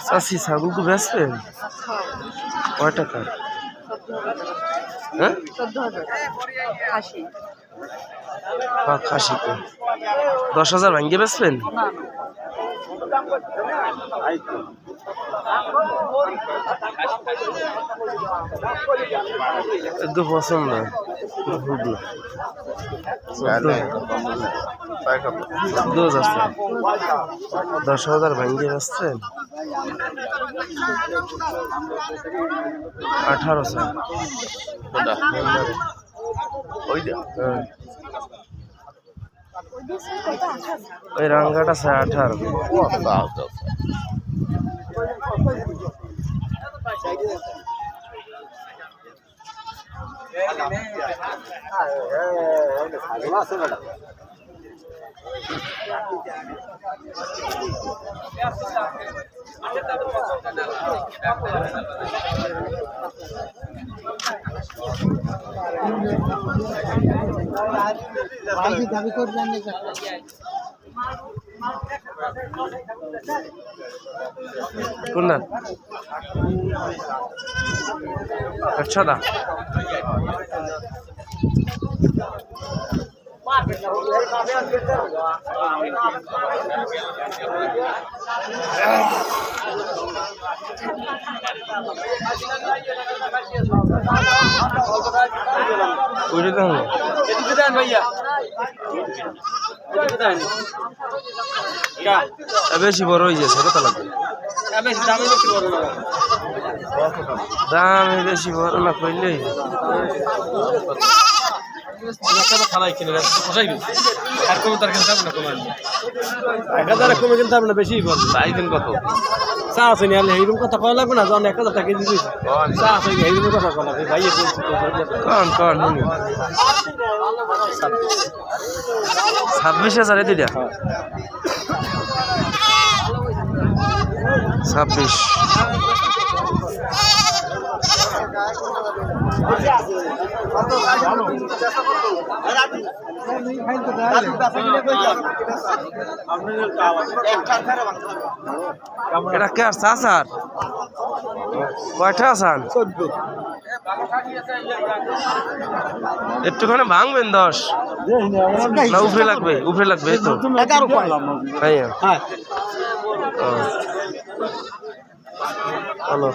চাষি ছাগল তো বেচবেন কয় টাকা? হ্যাঁ, খাসি তো 10,000 ভাঙ্গে বেচবেন? একদম পছন্দ 10,000 ভাঙ্গে বেচছেন? 18,000 ওই রাঙ্গাটা 18। কোনটা? अच्छा था भैया বেশি বড় হয়ে যাচ্ছে, কত লাগবে? দাম বেশি বড় না করলে খালাই কিনে আর কমে তার কিনতে হবে না, কমে 1,000 কমে কিনতে হবে না, বেশি চাইবেন কত? চা আছে না এইরকম কথা কওয়া লাগবে না, যখন 1,000 টাকা কেজি দিয়েছি চা আছে এইরকম কথা কওয়া লাগবে ভাই। কন 26,000 দুইটা 26। এটা কে আসছে আসার কয়টা আসান? একটুখানি ভাঙবেন 10 না উপরে লাগবে? উপরে লাগবে তো। হ্যাঁ হ্যালো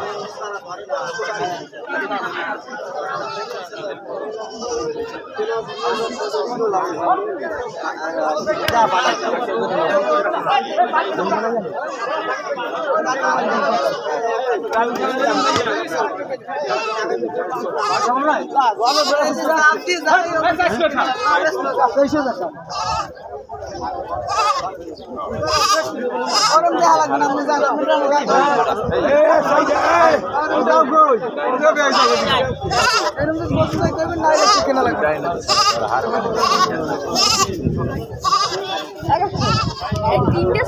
তিনটে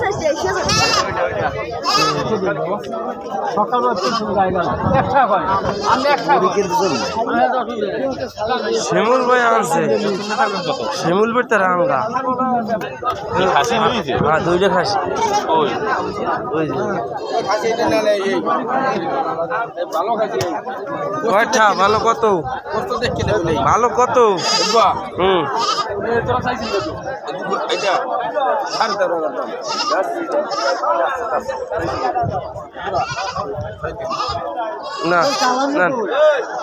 শিমুল ভাই আনছে শিমুল ভাই তারা আমরা হ্যাঁ দুইটা খাসি কয়টা ভালো কত ভালো কত না না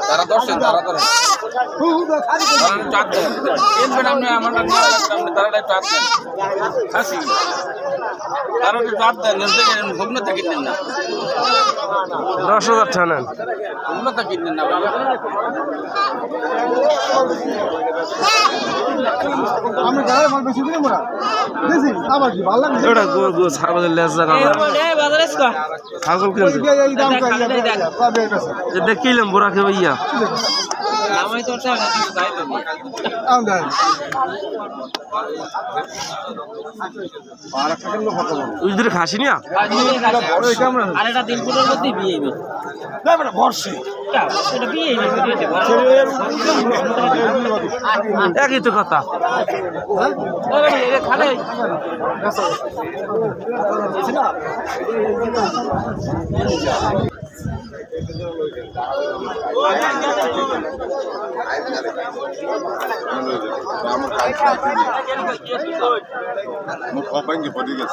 তারা দর্শন তারা ধরেন চাপ দেন আপনি আমার তারা চাপ দেন খাসি তারা চাপ দেন ভগ্ন থেকে নেন না 10,000 টাকা নেন ভগ্ন থেকে নেন না আমি গায়ে মাল বেশি দিলাম ওরা দেখি আবার কি ভালো লাগে ওটা গো গো ছাগলের লেজ জায়গা ছাগল কিনছে এই দাম কই এটা কিলাম বুড়া কে ভাইয়া আমি তো চাই না কিছু গাই দেব আম দেন আর একটা কেন ফটো ওই দিকে খাসি না বড় এই ক্যামেরা আরেটা দিন পুরোর মধ্যে বিয়ে হইবে না বেটা বর্ষে এটা বিয়ে হইবে একই তো কথা খালে Mo copa em que pode ir.